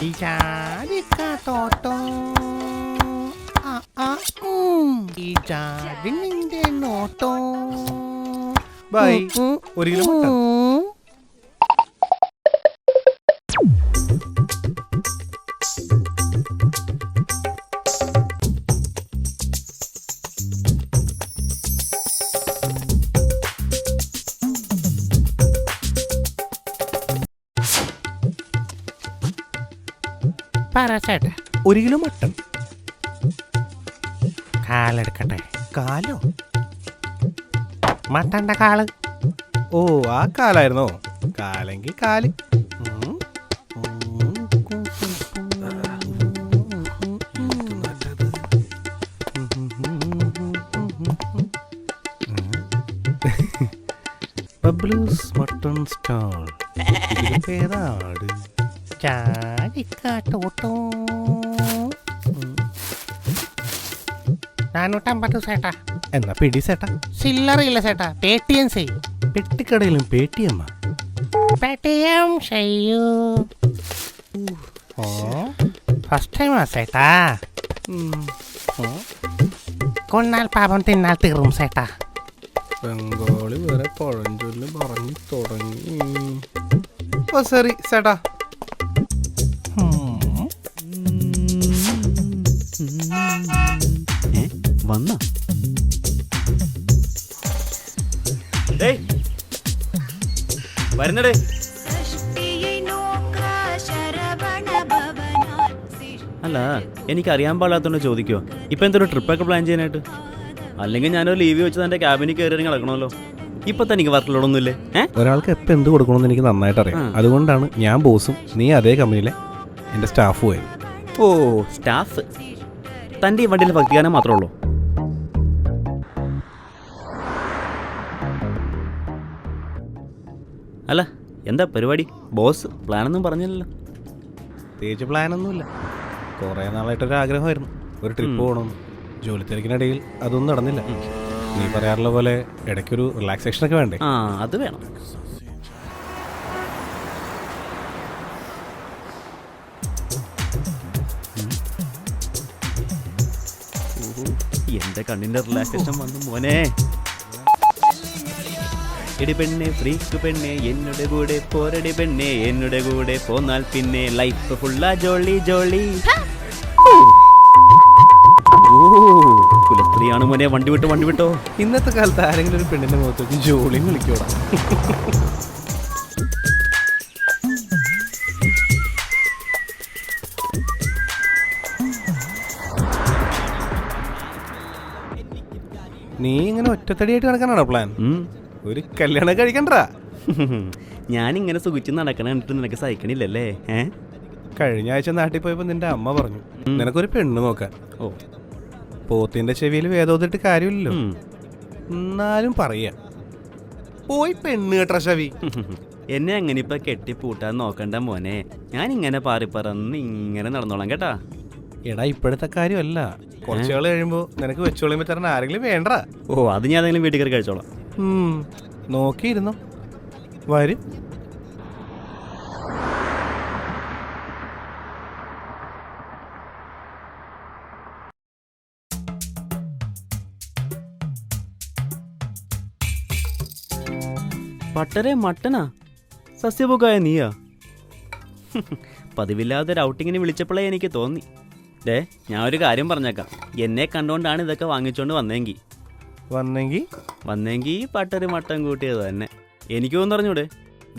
ഈ ജാതിക്കാത്തോട്ടോ ഈ ജാതി നിന്റെ നോട്ടോ ബൈ. ഒരു കിലോ മുട്ട. പറ ചേട്ടാ, ഒരു കിലോ മട്ടൺ. കാലെടുക്കട്ടെ. കാലോ? മട്ടന്റെ കാല്. ഓ, ആ കാലായിരുന്നോ? കാലെങ്കിൽ കാല്. ബബ്ലൂസ് മട്ടൺ സ്റ്റാൾ. പേരാട്. ജാതിക്കാത്തോട്ടോ 450 ചേട്ടാ. എന്നാ പിടി സേട്ടാ. ചില്ലറയില്ല ചേട്ടാ, പേടിഎം ചെയ്യും. പെട്ടിക്കടയിലും പേടിഎം. പേടിഎം ചെയ്യൂ. ഫസ്റ്റ് ടൈമാ ചേട്ടാ. കൊന്നാൽ പാപം തിന്നാൽ തീറും ചേട്ടാ. ബംഗാളി വരെ പഴഞ്ചൊല്ല് പറഞ്ഞു തുടങ്ങി. ഓ സോറി ചേട്ടാ. വന്ന വരുന്നടേ. അല്ല, എനിക്ക് അറിയാൻ പാടാത്തോണ്ട് ചോദിക്കുവോ ഇപ്പൊ എന്തൊരു ട്രിപ്പൊക്കെ പ്ലാൻ ചെയ്യാനായിട്ട്? അല്ലെങ്കിൽ ഞാനൊരു ലീവ് വെച്ച് തന്റെ ക്യാബിനിൽ കയറി കിടക്കണമല്ലോ. ഇപ്പൊ തനിക്ക് വർക്കിലോടൊന്നുമില്ലേ? ഒരാൾക്ക് എപ്പോൾ എന്ത് കൊടുക്കണമെന്ന് എനിക്ക് നന്നായിട്ട് അറിയാം. അതുകൊണ്ടാണ് ഞാൻ ബോസും നീ അതേ കമ്പനിയിലെ എൻ്റെ സ്റ്റാഫും ആയി. ഓ, സ്റ്റാഫ്. തന്റെ ഈ വണ്ടിയിൽ ഭക്തിഗാനം മാത്രമേ ഉള്ളൂ? അല്ല, എന്താ പരിപാടി? ബോസ് പ്ലാനൊന്നും പറഞ്ഞില്ലല്ലോ. പ്രത്യേകിച്ച് പ്ലാനൊന്നുമില്ല. കുറേ നാളായിട്ടൊരു ആഗ്രഹമായിരുന്നു ഒരു ട്രിപ്പ് പോകണമെന്ന്. ജോലി തിരക്കിനിടയിൽ അതൊന്നും നടന്നില്ല. നീ പറയാറുള്ള പോലെ ഇടയ്ക്കൊരു റിലാക്സേഷനൊക്കെ വേണ്ടേ? ആ, അത് വേണം. എന്റെ കണ്ണിന്റെ റിലാക്സേഷൻ വന്നു മോനെ. എടി പെണ്ണെ, ഫ്രീക്ക് പെണ്ണെ, എന്നോട് കൂടെ പോരടി പെണ്ണെ, എന്നോട് കൂടെ പോന്നാൽ പിന്നെ ലൈഫ് ഫുള്ളാ ജോളി ജോളി. ഓ, കുലസ്ത്രീയാണ് മോനെ. വണ്ടി വിട്ടോ. ഇന്നത്തെ കാലത്ത് ആരെങ്കിലും ഒരു പെണ്ണിന്റെ മുഖത്തേക്ക് ജോളിയും വിളിക്കോടാ. നീ ഇങ്ങനെ ഒറ്റത്തടിയായിട്ട് നടക്കാനാണോ പ്ലാൻ? ഒരു കല്യാണം കഴിക്കണ്ടാ? ഞാനിങ്ങനെ സുഖിച്ച് നടക്കണ കണ്ടിട്ട് നിനക്ക് സഹിക്കണില്ലല്ലേ? കഴിഞ്ഞ ആഴ്ച നാട്ടിൽ പോയപ്പോ നിന്റെ അമ്മ പറഞ്ഞു നിനക്കൊരു പെണ്ണ് നോക്കാൻ. ഓ, പോത്തിന്റെ ചെവിയിൽ വേദോതിട്ട് കാര്യമില്ലല്ലോ. എന്നാലും പറയാ, പോയി പെണ്ണ് കേട്ട ശവി. എന്നെ അങ്ങനെ ഇപ്പൊ കെട്ടിപ്പൂട്ടാൻ നോക്കണ്ട മോനെ. ഞാൻ ഇങ്ങനെ പാറിപ്പറന്ന് ഇങ്ങനെ നടന്നോളാം കേട്ടാ. എടാ, ഇപ്പോഴത്തെ കാര്യമല്ല. കുറച്ചുകൾ കഴിയുമ്പോ നിനക്ക് വെച്ചോളിയുമ്പോ തരണ ആരെങ്കിലും വേണ്ട. ഓ, അത് ഞാൻ ഏതെങ്കിലും വീട്ടിൽ കയറി കഴിച്ചോളാം. നോക്കിയിരുന്നോ, വരും. പട്ടരെ മട്ടനാ? സസ്യഭോഗായ നീയാ? പതിവില്ലാതെ ഒരു ഔട്ടിങ്ങിന് വിളിച്ചപ്പോഴേ എനിക്ക് തോന്നി. ഞാൻ ഒരു കാര്യം പറഞ്ഞേക്കാം. എന്നെ കണ്ടുകൊണ്ടാണ് ഇതൊക്കെ വാങ്ങിച്ചോണ്ട് വന്നെങ്കിൽ പട്ടര് മട്ടൻ കൂട്ടിയത് തന്നെ. എനിക്കൊന്നും പറഞ്ഞൂടെ?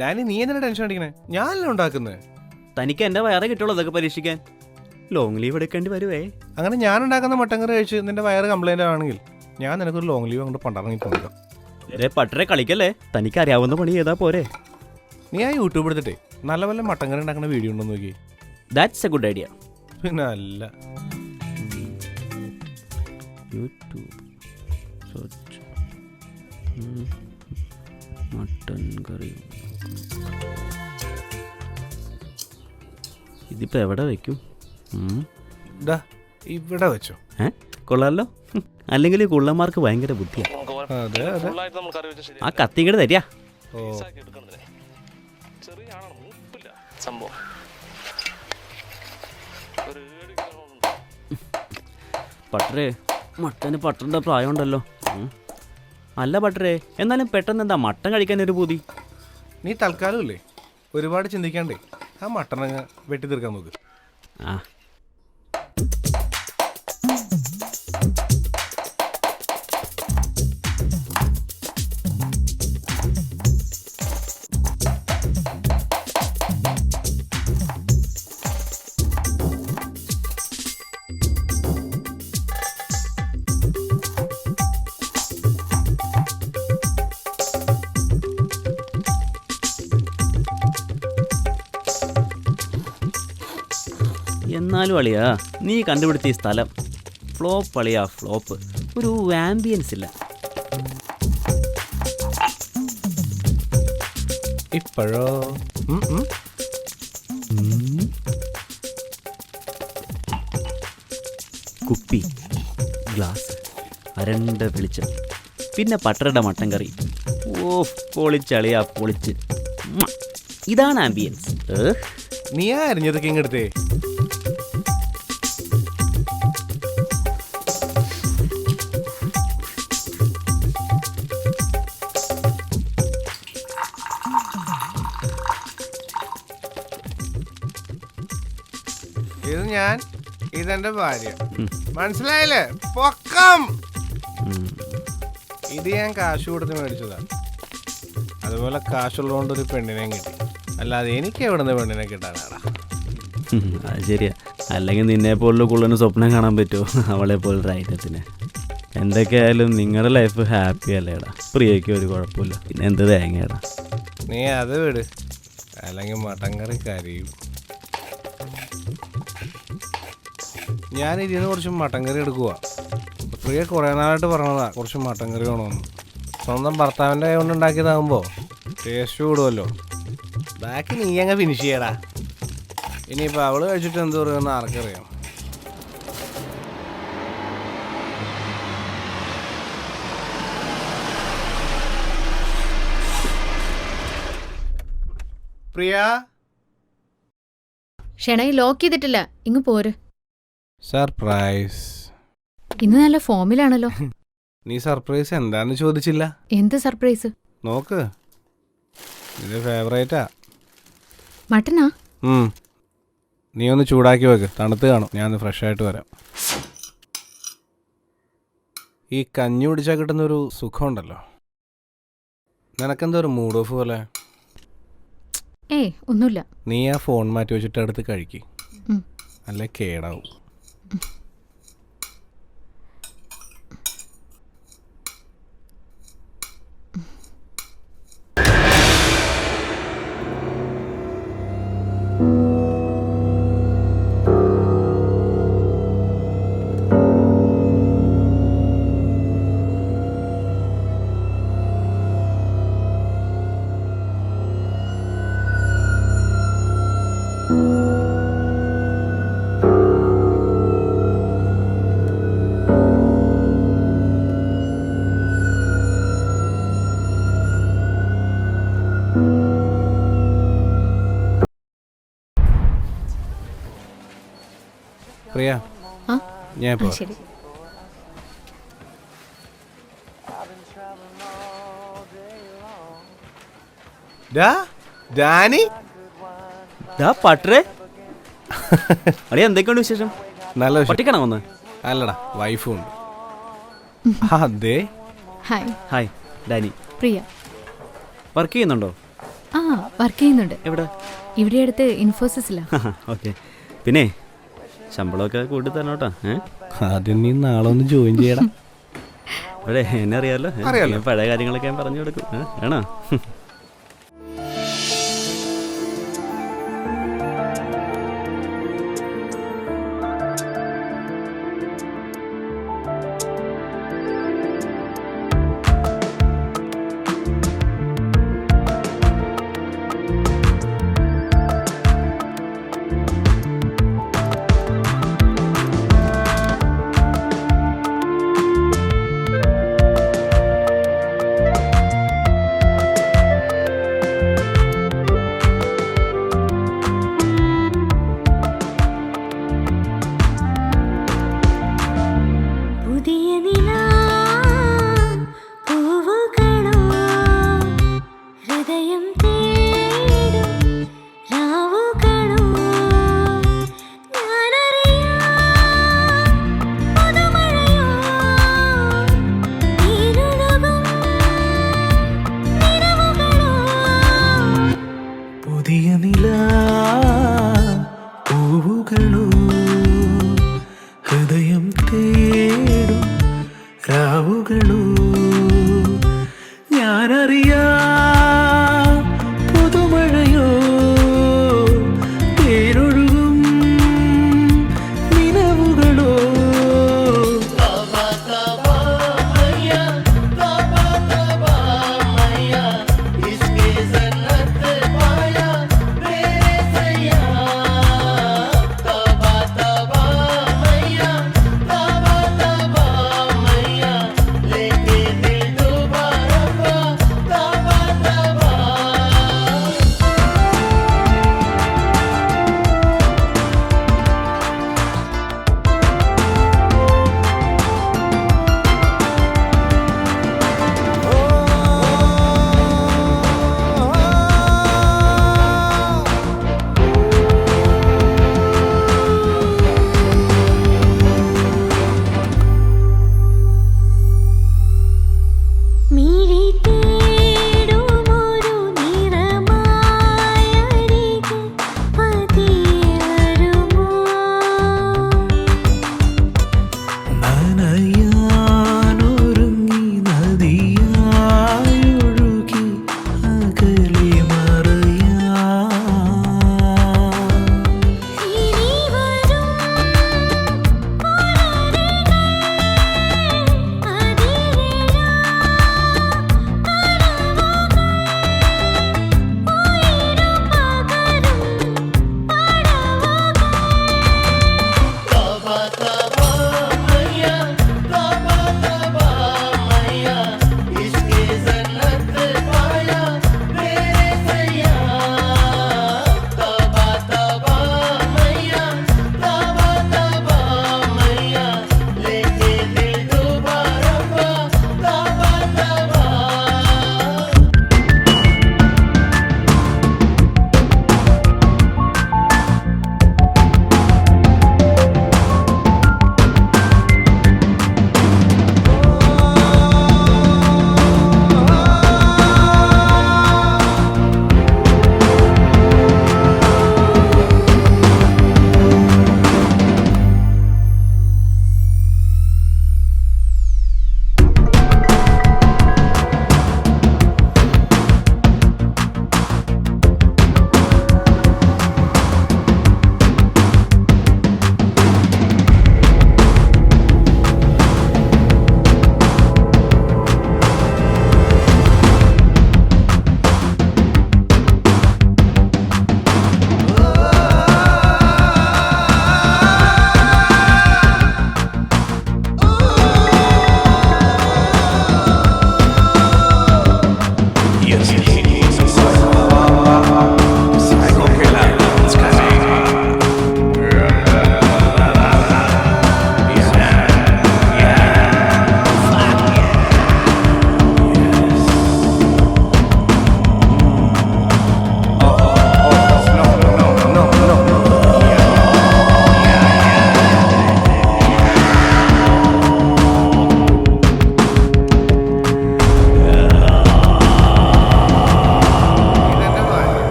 ഡാനി, നീ എന്തിനാ ടെൻഷൻ അടിക്കണേ? ഞാനല്ലേ ഉണ്ടാക്കുന്നത്. തനിക്ക് എന്റെ വയറ് കിട്ടുള്ളൂ അതൊക്കെ പരീക്ഷിക്കാൻ. ലോങ് ലീവ് എടുക്കേണ്ടി വരുവേ. അങ്ങനെ ഞാൻ ഉണ്ടാക്കുന്ന മട്ടൻ കറി കഴിച്ച് നിന്റെ വയറ് കംപ്ലൈന്റ് ആണെങ്കിൽ ഞാൻ നിനക്കൊരു ലോങ് ലീവ് അങ്ങോട്ട് പണ്ടാറങ്ങി തോന്നിക്കാം. പട്ടരെ കളിക്കല്ലേ. തനിക്ക് അറിയാവുന്ന പണി ചെയ്താ പോരെ. നീ ആ യൂട്യൂബ് എടുത്തിട്ടേ നല്ല വല്ല മട്ടൻ കറി ഉണ്ടാക്കുന്ന വീഡിയോ ഉണ്ടോ നോക്കി. That's A good idea. പിന്നെ അല്ല, യൂട്യൂബ് മട്ടൻ കറി. ഇതിപ്പോ എവിടെ വെക്കും? ഇവിടെ വെച്ചോ. കൊള്ളാലോ. അല്ലെങ്കിൽ കുള്ളന്മാർക്ക് ഭയങ്കര ബുദ്ധിയാണ്. ആ കത്തിങ്ങട് തരിക. പട്ടരേ, മട്ടന് പട്ടൻ്റെ പ്രായമുണ്ടല്ലോ. അല്ല പട്ടരേ, എന്നാലും പെട്ടെന്ന് എന്താ മട്ടൻ കഴിക്കാനൊരു പൂതി? നീ തൽക്കാലം ഇല്ലേ ഒരുപാട് ചിന്തിക്കാണ്ടേ ആ മട്ടനങ്ങ് വെട്ടി തീർക്കാൻ നോക്ക്. ആ എന്നാലും അളിയാ, നീ കണ്ടുപിടിച്ച ഈ സ്ഥലം ഫ്ലോപ്പ് അളിയാ, ഫ്ലോപ്പ്. ഒരു ആംബിയൻസ് ഇല്ല. ഇപ്പോഴോ കുപ്പി, ഗ്ലാസ്, അരണ്ട വെളിച്ചം, പിന്നെ പട്ടരുടെ മട്ടൻ കറി. ഓ പൊളിച്ചളിയാ, പൊളിച്ച്. ഇതാണ് ആംബിയൻസ്. നീ ആ അരിഞ്ഞതൊക്കെ ഇങ്ങെടുത്തേ. ഇത് ഞാൻ, ഇതെന്റെ ഭാര്യ, മനസ്സിലായില്ലേ? പൊക്കം. ഇത് ഞാൻ കാശ് കൊടുത്ത് മേടിച്ചതാ. അതുപോലെ കാശുള്ളതുകൊണ്ട് ഒരു പെണ്ണിനെയും കിട്ടി. അല്ലാതെ എനിക്ക് എവിടെ നിന്ന് പെണ്ണിനെ കിട്ടാനാടാ? അത് ശരിയാ. അല്ലെങ്കിൽ നിന്നെ പോലുള്ള കുള്ളന് സ്വപ്നം കാണാൻ പറ്റുമോ അവളെ പോലൊരു ഐറ്റത്തിന്? എന്തൊക്കെയായാലും നിങ്ങളുടെ ലൈഫ് ഹാപ്പി അല്ലേടാ. പ്രിയയ്ക്ക് ഒരു കുഴപ്പമില്ല, പിന്നെ എന്ത് തേങ്ങയടാ. നീ അത് വിട്, അല്ലെങ്കിൽ മട്ടൻ കറി കരിയും. ഞാൻ ഇതിന് കുറച്ച് മട്ടൻ കറി എടുക്കുക. പ്രിയ കുറേ നാളായിട്ട് പറഞ്ഞതാ കുറച്ച് മട്ടൻ കറി വേണമെന്ന്. സ്വന്തം ഭർത്താവിൻ്റെ കൈ കൊണ്ട് ഉണ്ടാക്കിയതാകുമ്പോൾ ടേസ്റ്റ് കൂടുമല്ലോ. ബാക്കി നീ അങ്ങ് ഫിനിഷ് ചെയ്യടാ. ഇനിയിപ്പോൾ അവള് കഴിച്ചിട്ട് എന്ത് പറയുമെന്ന് ആർക്കറിയാം. പ്രിയ, ക്ഷണയി ലോക്ക് ചെയ്തിട്ടില്ല, ഇങ്ങ് പോര്. സർപ്രൈസ്. ഇന്ന് നല്ല ഫോമിലാണല്ലോ. നീ സർപ്രൈസ് എന്താന്ന് ചോദിച്ചില്ല. എന്ത് സർപ്രൈസ്? നോക്ക്, ഇത് ഫേവറേറ്റാ. മട്ടനാ? നീ ഒന്ന് ചൂടാക്കി വെക്ക്, തണുത്ത് കാണും. ഞാൻ ഫ്രഷ് ആയിട്ട് വരാം. ഈ കഞ്ഞി കുടിച്ചാൽ കിട്ടുന്നൊരു സുഖമുണ്ടല്ലോ. നിനക്കെന്താ ഒരു മൂഡ് ഓഫ് പോലെ? ഏയ് ഒന്നുമില്ല. നീ ആ ഫോൺ മാറ്റി വെച്ചിട്ട് അടുത്ത് കഴിക്ക്, അല്ലെ കേടാവും. പ്രിയ, ഞാൻ പോ. ശരി. ഡാനി, പട്ടരേ അളിയ, എന്തൊക്കെയുണ്ട് വിശേഷം? നല്ല പട്ടിക്കണ വന്ന്? അല്ലടാ, വൈഫും ഉണ്ട്. അതെ. Hi. Hi, Danny. Priya. Work ചെയ്യുന്നുണ്ടോ? ആ, വർക്ക് ചെയ്യുന്നുണ്ട്. എവിടെ? ഇവിടെ അടുത്ത് ഇൻഫോസിസിലാ. ഓക്കെ. പിന്നെ ശമ്പളമൊക്കെ കൂട്ടി തരണോട്ടാ. ആദ്യം നീ നാളെ ഒന്ന് ജോയിൻ ചെയ്യടാ. അവിടെ എന്നെ അറിയാലോ, പഴയ കാര്യങ്ങളൊക്കെ ഞാൻ പറഞ്ഞു കൊടുക്കും. വേണോ?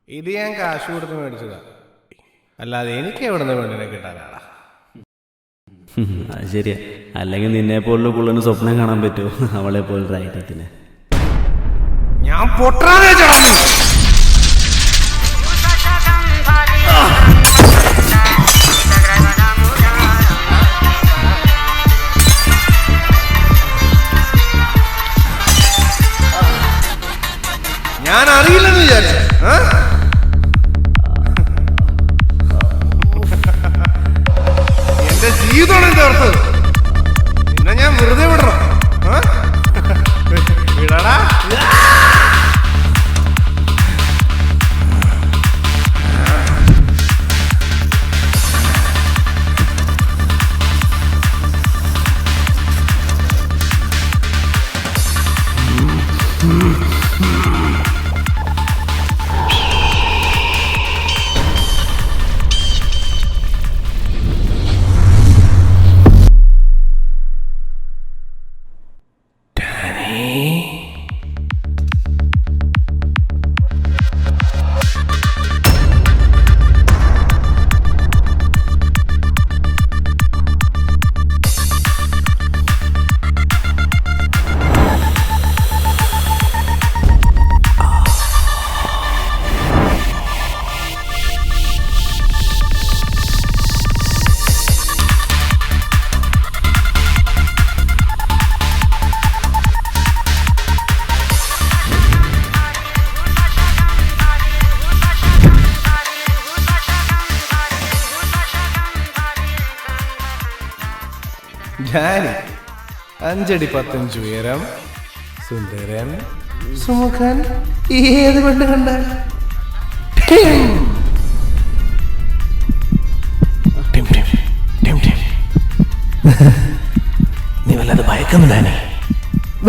ഇത് ഞാൻ കാശ് കൊടുത്ത് മേടിച്ചതാ, അല്ലാതെ എനിക്ക് എവിടെ നിന്ന് പെണ്ണിനെ കിട്ടാനാടാ. അത് ശരിയാ. അല്ലെങ്കിൽ നിന്നെ പോലുള്ള കുള്ളന് സ്വപ്നം കാണാൻ പറ്റുമോ അവളെ പോലൊരു ഐറ്റത്തിന്? ഞാൻ പൊട്ടാനേ ചടന്നു. ഞാൻ അറിയില്ലെന്ന് വിചാരിച്ചു. എന്റെ ജീവിതമാണ് തീർത്തത്. പിന്നെ ഞാൻ വെറുതെ വിടണം? വിടടാ. ഡാനി 5 അടി 10 ഇഞ്ച് ഉയരം, സുന്ദരൻ, സുമുഖൻ, ഏത് പെണ്ണ് കണ്ടാൽ നീ വല്ലാതെ ഭയക്കുന്നു ഡാനി.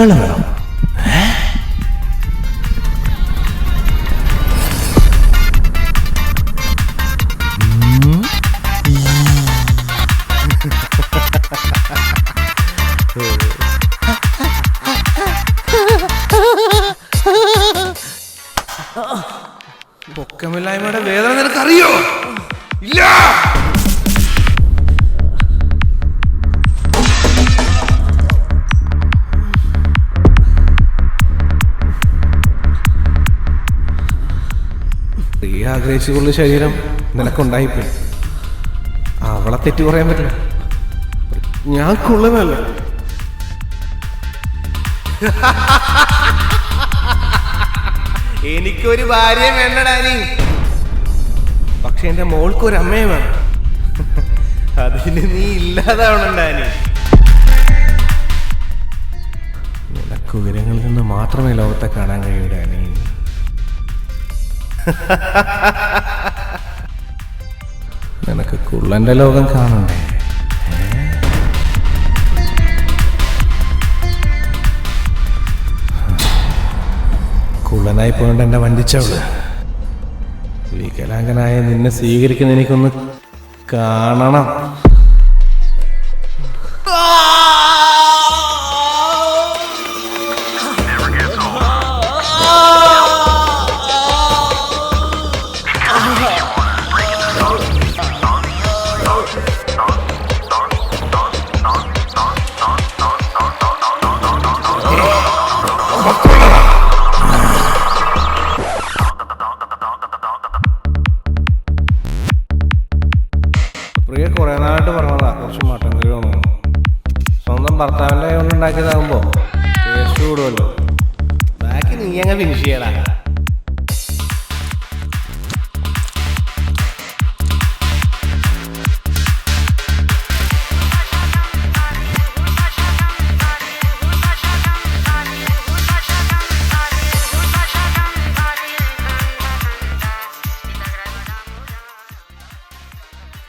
വെള്ളം വേണം. പൊക്കമില്ലായ്മയുടെ വേദന നിനക്കറിയോ? ഇല്ല. പ്രിയ ആഗ്രഹിച്ചുള്ള ശരീരം നിനക്കുണ്ടായിപ്പോയി. അവളെ തെറ്റു പറയാൻ പറ്റില്ല. ഞാൻ കൊള്ളുന്നല്ല. എനിക്കൊരു ഭാര്യയും വേണ്ട ഡാനി, പക്ഷെ എന്റെ മോൾക്കൊരു അമ്മയെ വേണം. അതിന് നീ ഇല്ലാതാവണം ഡാനി. നിനക്ക് ഉയരങ്ങളിൽ നിന്ന് മാത്രമേ ലോകത്തെ കാണാൻ കഴിയൂ ഡാനി. നിനക്ക് കുള്ളന്റെ ലോകം കാണണ്ടേ? കുള്ളനായി പോകേണ്ട എന്റെ വണ്ടിച്ചവള് വികലാംഗനായ നിന്നെ സ്വീകരിക്കുന്ന എനിക്കൊന്ന് കാണണം. പ്രിയ കുറെ നാളായിട്ട് പറഞ്ഞതാ കുറച്ച് മട്ടൻ കറി വേണം. സ്വന്തം ഭർത്താവിൻ്റെ കൊണ്ട് ഉണ്ടാക്കിയതാകുമ്പോ ടേസ്റ്റ് കൂടുമല്ലോ. ബാക്കി നീ അങ്ങ് ഫിനിഷ് ചെയ്യടാ.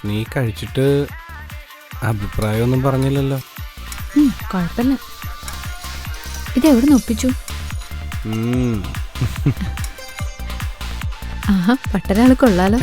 നീ കഴിച്ചിട്ട് അഭിപ്രായമൊന്നും പറഞ്ഞില്ലല്ലോ. കുഴപ്പമില്ല. ഇതെവിടെ നിന്ന് ഒപ്പിച്ചു? ഉം. ആഹാ, പട്ടരാൾ കൊള്ളാലോ.